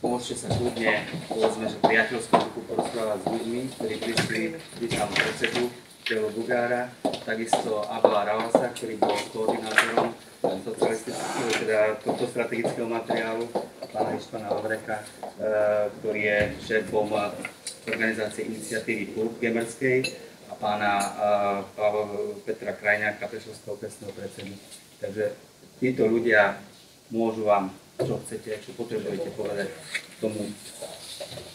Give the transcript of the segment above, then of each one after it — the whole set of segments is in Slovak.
Môžete sa kľudne, povedzme, že priateľskom duchu porozprávať s ľuďmi, ktorí prišli byť tam predsedu Telo Bugára, takisto Abela Ravasa, ktorý bol koordinátorom socialistického, teda tohto strategického materiálu, pána Ištvana Lavreka, ktorý je šéfom organizácie iniciatívy Klub Gemerskej, a pána Petra Krajňáka, prešovského okresného predsedu. Takže títo ľudia môžu vám, čo chcete, čo potrebujete povedať tomu,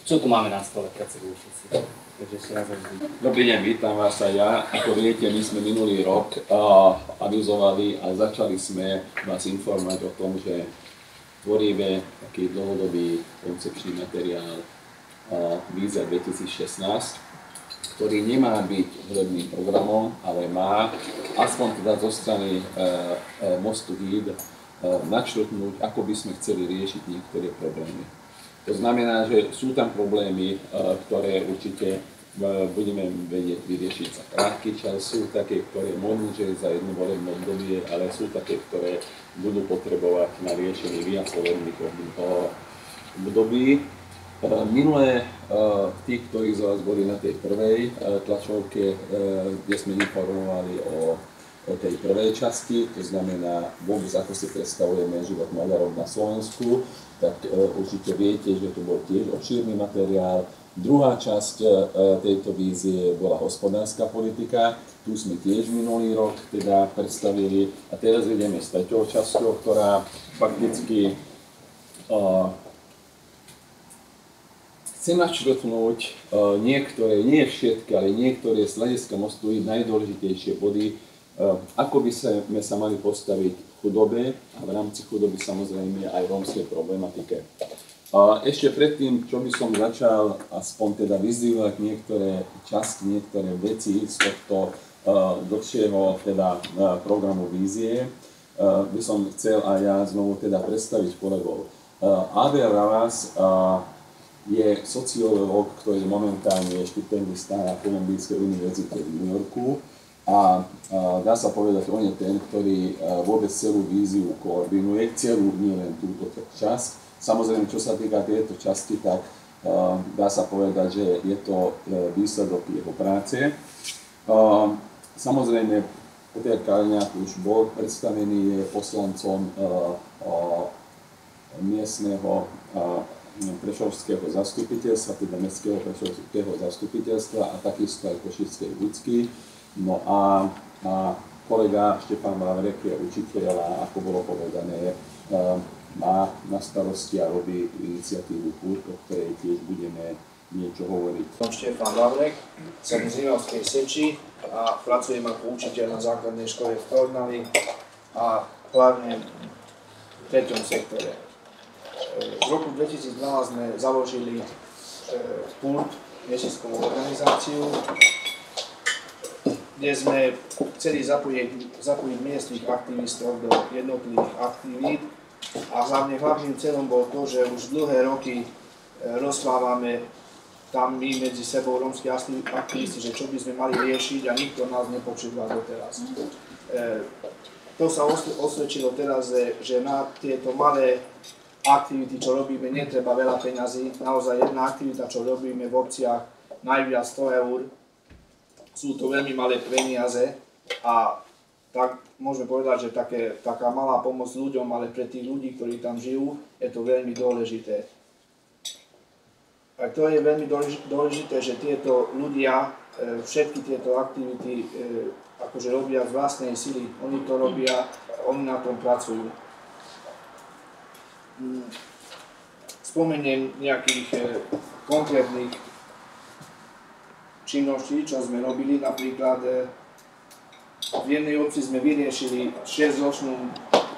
čo tu máme na stole pred sebou všetci. Takže ešte raz Dobrý deň, vítam vás aj ja. Ako viete, my sme minulý rok avizovali a začali sme vás informovať o tom, že tvoríme taký dlhodobý koncepčný materiál Vízia 2016, ktorý nemá byť volebným programom, ale má aspoň teda zo strany Mostu HÍD načrtnúť, ako by sme chceli riešiť niektoré problémy. To znamená, že sú tam problémy, ktoré určite budeme vedieť vyriešiť za krátky čas. Sú také, ktoré možno, že za jedno volebné obdobie, ale sú také, ktoré budú potrebovať na riešenie viac volebných období. Minulé, tí, ktorí z vás boli na tej prvej tlačovke, kde sme informovali o tej prvej časti, to znamená vôbec ako si predstavujeme život Maďarov na Slovensku, tak určite viete, že to bol tiež obšírny materiál. Druhá časť tejto vízie bola hospodárska politika, tu sme tiež minulý rok teda predstavili a teraz ideme s treťou časťou, ktorá fakticky chcem načrtnúť niektoré, nie všetky, ale niektoré z hľadiska Mostu najdôležitejšie body, ako by sme sa mali postaviť v chudobe a v rámci chudoby samozrejme aj rómskej problematike. Ešte predtým, čo by som začal aspoň teda vyzdvihovať niektoré časti, niektoré veci z tohto dlhšieho teda programu vízie, by som chcel aj ja znovu teda predstaviť kolegov. Abel Ravas je sociológ, ktorý momentálne je štipendista na Kolumbijskej univerzite v New Yorku a dá sa povedať, on je ten, ktorý vôbec celú víziu koordinuje, celú, nie len túto časť. Samozrejme, čo sa týka tejto časti, tak dá sa povedať, že je to výsledok jeho práce. Samozrejme, Peter Krajňák už bol predstavený, je poslancom miestneho prešovského zastupiteľstva, teda mestského prešovského zastupiteľstva a takisto aj Košickej ľudský. No a kolega Štefan Lavrek je učiteľ a ako bolo povedané, má na starosti a robí iniciatívu KURK, o ktorej tiež budeme niečo hovoriť. Som Štefan Lavrek, som z Rimavskej Seči a pracujem ako učiteľ na základnej škole v Tornavi a hlavne v 3. sektore. V roku 2012 sme založili KURK, neziskovú organizáciu, kde sme chceli zapojiť miestnych aktivistov do jednotlivých aktivít a hlavným cieľom bolo to, že už dlhé roky rozprávame tam my medzi sebou rómski aktivisti, že čo by sme mali riešiť a nikto nás nepočúval doteraz. To sa osvedčilo teraz, že na tieto malé aktivity, čo robíme, netreba veľa peňazí. Naozaj jedna aktivita, čo robíme v obciach, najviac 100 eur. Sú to veľmi malé peniaze a tak môžeme povedať, že taká malá pomoc ľuďom, ale pre tých ľudí, ktorí tam žijú, je to veľmi dôležité. A to je veľmi dôležité, že tieto ľudia, všetky tieto aktivity akože robia z vlastnej sily. Oni to robia, oni na tom pracujú. Spomeniem nejakých konkrétnych činností, čo sme robili. Napríklad v jednej obci sme vyriešili 6-ročnú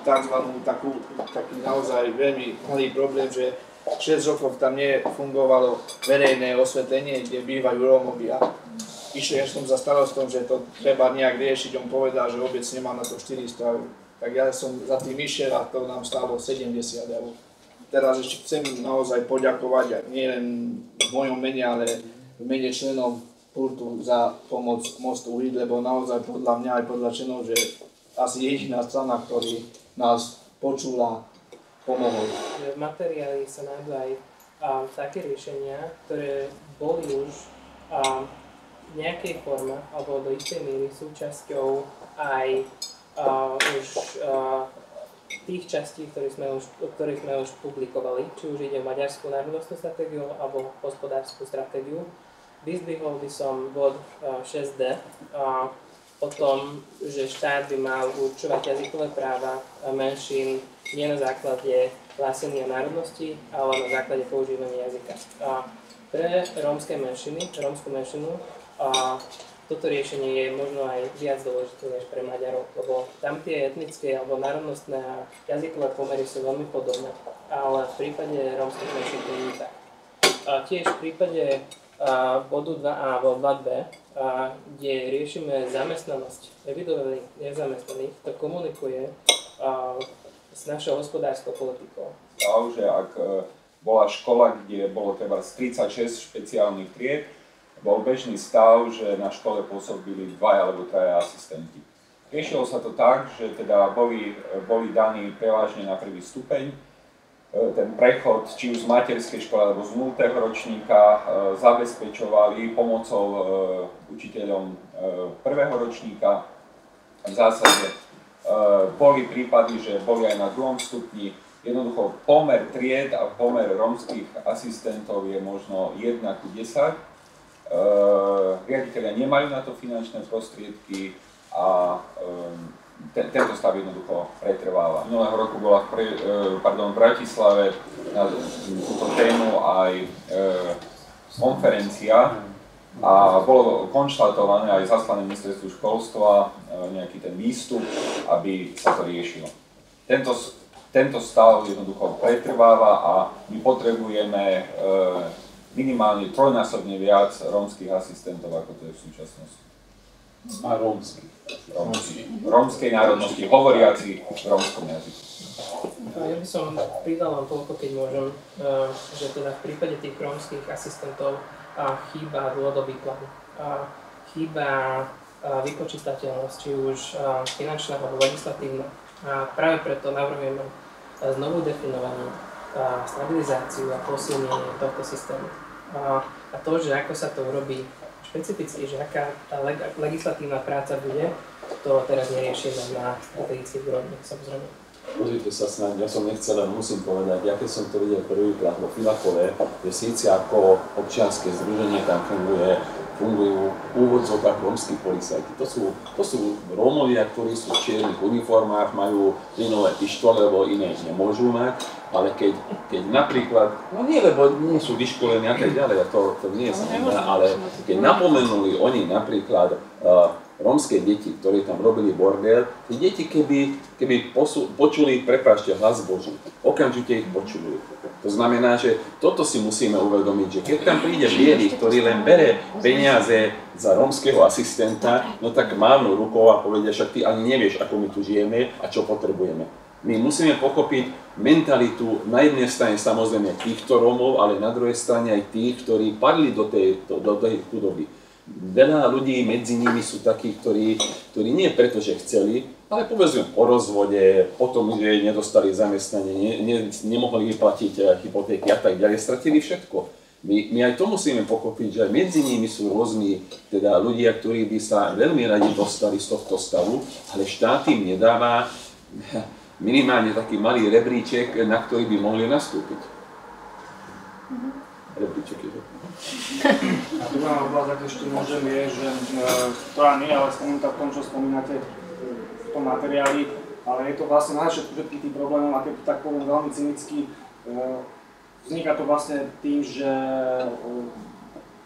taký naozaj veľmi malý problém, že 6 rokov tam nefungovalo verejné osvetlenie, kde bývajú Rómovia. Išiel som za starostom, že to treba nejak riešiť, on povedal, že obec nemá na to 400 eur. Tak ja som za tým išiel a to nám stálo 70 eur. Teraz ešte chcem naozaj poďakovať nielen v mojom mene, ale v mene členov KURK za pomoc Mostu HÍD, lebo naozaj podľa mňa aj podľa členov, že asi jediná strana, ktorý nás počula, pomohol. V materiáli sa nájdú aj také riešenia, ktoré boli už v nejakej forme alebo do istej míry súčasťou aj už tých častí, ktorých sme už publikovali, či už ide o maďarskú národnostnú stratégiu alebo hospodárskú stratégiu. Vyzdvihol by som bod 6d o tom, že štát by mal určovať jazykové práva menšín nie na základe hlásenia národnosti, ale na základe používania jazyka. Pre rómske menšiny, rómsku menšinu, toto riešenie je možno aj viac dôležité než pre Maďarov, lebo tam tie etnické alebo národnostné a jazykové pomery sú veľmi podobné, ale v prípade rómskych menšín to nie je tak. Tiež v prípade bodu 2a alebo 2b, kde riešime zamestnanosť evidovaných nezamestnaných, to komunikuje s našou hospodárskou politikou. Že ak bola škola, kde bolo treba 36 špeciálnych tried, bol bežný stav, že na škole pôsobili 2 alebo 3 asistenti. Riešilo sa to tak, že teda boli daní prevažne na prvý stupeň. Ten prechod, či už z materskej školy alebo z 0. ročníka, zabezpečovali pomocou učiteľom 1. ročníka. V zásade boli prípady, že boli aj na 2. stupni. Jednoducho pomer tried a pomer rómskych asistentov je možno 1:10. Riaditeľia nemajú na to finančné prostriedky a tento stav jednoducho pretrváva. Minulého roku bola v Bratislave na túto tému aj konferencia a bolo konštatované aj zaslané ministerstvu školstva nejaký ten výstup, aby sa to riešilo. Tento stav jednoducho pretrváva a my potrebujeme minimálne trojnásobne viac rómskych asistentov, ako to je v súčasnosti. A rómskych. Rómskej národnosti, hovoriaci v rómskom jazyku. Ja by som pridal len toľko, keď môžem, že teda v prípade tých rómskych asistentov chýba dlhodobý plán. Chýba vypočítateľnosť, či už finančná alebo legislatívna. A práve preto navrhujeme znovu definovanie, stabilizáciu a posilnenie tohto systému. A to, že ako sa to urobí špecificky, že aká tá legislatívna práca bude, to teraz neriešime na strategických úrovni, samozrejme. Pozrite sa snáď, ja som nechcel, ale musím povedať, ja keď som to videl prvýkrát vo Filakove, že síce ako občianske združenie tam fungujú v úvodzovkách rómski policajti. To sú Rómovia, ktorí sú v čiernych uniformách, majú inové pištole, lebo iné nemôžu mať, ale keď napríklad, no nie, lebo nie sú vyškolení a tak ďalej, to nie je samozrejme, ale keď napomenuli oni napríklad rómske deti, ktoré tam robili bordel, tí deti keby počuli, prepáčte, hlas Boží, okamžite ich počuli. To znamená, že toto si musíme uvedomiť, že keď tam príde biely, ktorý len bere peniaze za rómskeho asistenta, no tak mávnu rukou a povedia, však ty ani nevieš, ako my tu žijeme a čo potrebujeme. My musíme pochopiť mentalitu na jednej strane samozrejme týchto Rómov, ale na druhej strane aj tých, ktorí padli do tej chudoby. Veľa ľudí medzi nimi sú takí, ktorí nie preto, že chceli, ale povedzme o rozvode, o tom, že nedostali zamestnanie, nemohli vyplatiť hypotéky a tak ďalej, stratili všetko. My aj to musíme pochopiť, že medzi nimi sú rôzni teda ľudia, ktorí by sa veľmi radi dostali z tohto stavu, ale štát im nedáva minimálne taký malý rebríček, na ktorý by mohli nastúpiť. Rebríček je to. A druhá oblasť, ak ešte môžem, je, že ktorá nie je ale spomenutá v tom, čo spomínate v tom materiáli, ale je to vlastne na všetkých tých problémov, a keď to tak poviem veľmi cynicky, vzniká to vlastne tým, že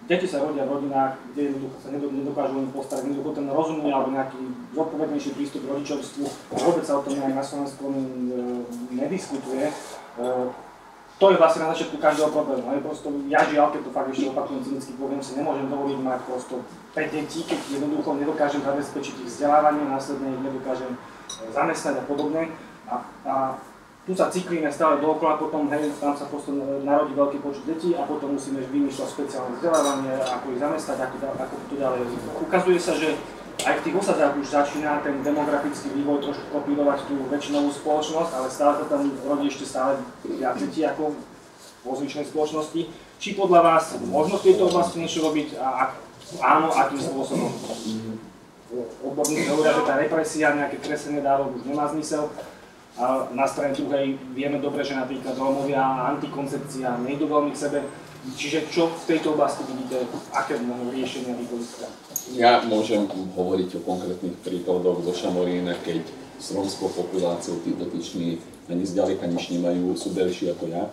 deti sa rodia v rodinách, kde jednoducho sa nedokážu len postarať, jednoducho ten rozumný alebo nejaký zodpovednejší prístup k rodičovstvu, vôbec sa o tom aj na Slovensku nediskutuje. To je vlastne na začiatku každého problému. Ja žiaľ, keď to fakt ešte opakujem cynicky poviem, si nemôžem dovoliť mať prosto 5 detí, keď jednoducho nedokážem zabezpečiť ich vzdelávanie, následne ich nedokážem zamestnať a podobne. A tu sa cyklíme stále dookola, potom tam sa prosto narodí veľký počet detí a potom musíme vymýšľať špeciálne vzdelávanie, ako ich zamestnať, ako to ďalej. Ukazuje sa, že aj v tých osadách už začína ten demografický vývoj trošku kopírovať tú väčšinovú spoločnosť, ale stále to tam rodí ešte stále viac detí ako vo zvyšnej spoločnosti. Či podľa vás možno v tejto oblasti niečo robiť a ak áno, akým spôsobom? Odborníci hovoria, že tá represia, nejaké kreslenie dávok už nemá zmysel. A na strane druhej vieme dobre, že napríklad Rómovia a antikoncepcia nejdú veľmi k sebe. Čiže čo v tejto oblasti vidíte, aké riešenia vykoristia? Ja môžem hovoriť o konkrétnych príkladoch zo Šamorína, keď s rómskou populáciou tí dotyční ani zďaleka nič nemajú, sú delší ako ja.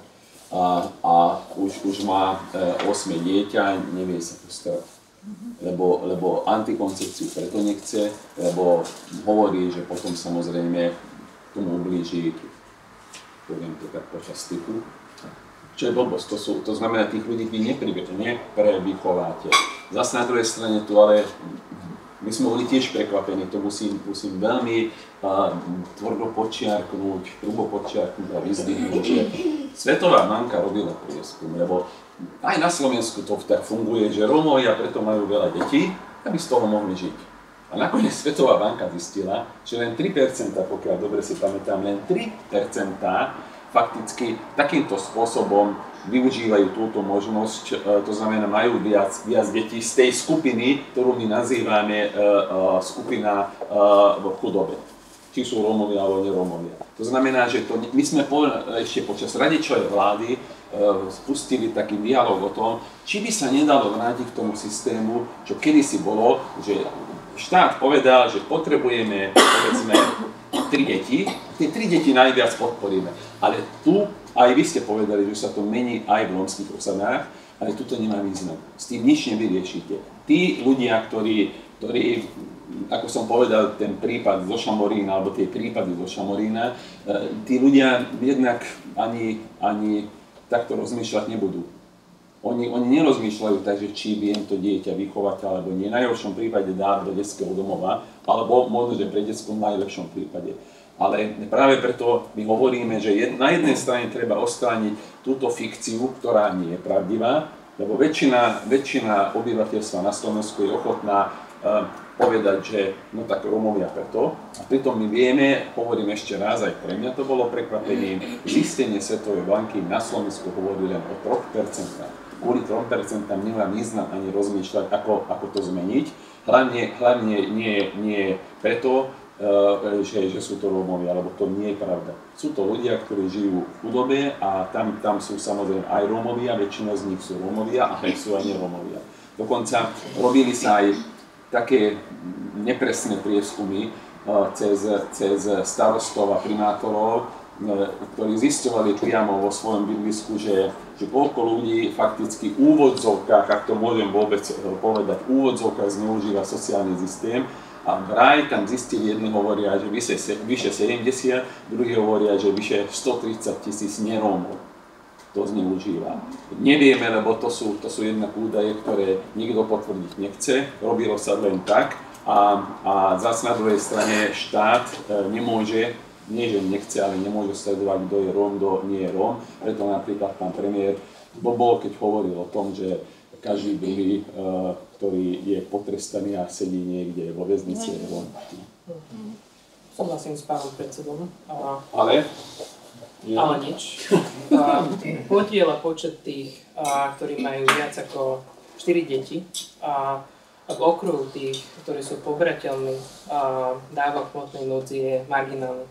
A už má 8 dieťa, nevie sa postarať. Lebo antikoncepciu preto nechce, lebo hovorí, že potom samozrejme tomu ublíži, poviem to tak počas styku. Čo je blbosť, to znamená, tých ľudí vy neprevychováte. Zas na druhej strane tu ale my sme boli tiež prekvapení, to musím veľmi tvrdo podčiarknúť, hrubo podčiarknúť a vyzdvihnúť, že Svetová banka robila prieskum, lebo aj na Slovensku to tak funguje, že Rómovia preto majú veľa detí, aby z toho mohli žiť. A nakoniec Svetová banka zistila, že len 3%, pokiaľ dobre si pamätám, len 3% fakticky takýmto spôsobom využívajú túto možnosť, to znamená majú viac detí z tej skupiny, ktorú my nazývame skupina v chudobe. Či sú Rómovia alebo nerómovia. To znamená, že my sme ešte počas Radičovej vlády spustili taký dialog o tom, či by sa nedalo vrátiť k tomu systému, čo kedysi bolo, že štát povedal, že potrebujeme, povedzme, 3 deti, tie 3 deti najviac podporíme. Ale tu, aj vy ste povedali, že sa to mení aj v rómskych osadách, ale tu to nemá význam. S tým nič nevyriešite. Tí ľudia, ktorí, ako som povedal, ten prípad zo Šamorína, alebo tie prípady zo Šamorína, tí ľudia jednak ani takto rozmýšľať nebudú. Oni nerozmýšľajú tak, že či viem to dieťa vychovať alebo nie. V najhoršom prípade dať do detského domova, alebo možno, že pre detskú v najlepšom prípade. Ale práve preto my hovoríme, že na jednej strane treba odstrániť túto fikciu, ktorá nie je pravdivá, lebo väčšina obyvateľstva na Slovensku je ochotná povedať, že no tak Rómovia preto. A pritom my vieme, hovorím ešte raz, aj pre mňa to bolo prekvapením, zistenie Svetovej banky na Slovensku hovorí len o 3%. Kvôli 3% nemá význam ani rozmýšľať, ako to zmeniť. Hlavne nie preto, že sú to Rómovia, lebo to nie je pravda. Sú to ľudia, ktorí žijú v chudobe a tam sú samozrejme aj Rómovia, väčšina z nich sú Rómovia, ale sú aj nerómovia. Dokonca robili sa aj také nepresné prieskumy cez starostov a primátorov, ktorí zisťovali priamo vo svojom bydlisku, že koľko ľudí fakticky v úvodzovkách, ak to môžem vôbec povedať, v úvodzovkách zneužíva sociálny systém. A vraj tam zistili, jedni hovoria, že vyše 70, druhí hovoria, že vyše 130 000 nerómov to zneužíva. Nevieme, lebo to sú jednak údaje, ktoré nikto potvrdiť nechce, robilo sa len tak a zase na druhej strane štát nemôže, nie že nechce, ale nemôže sledovať, kto je Róm, kto nie je Róm. Preto napríklad pán premiér bol, keď hovoril o tom, že každý druhý, ktorý je potrestaný a sedí niekde vo väznici, je Róm. Súhlasím s pánom predsedom. Ale nič. Podiela počet tých, ktorí majú viac ako 4 deti, a v okruhu tých, ktorí sú poberateľmi dávok hmotnej núdzi, je marginálny.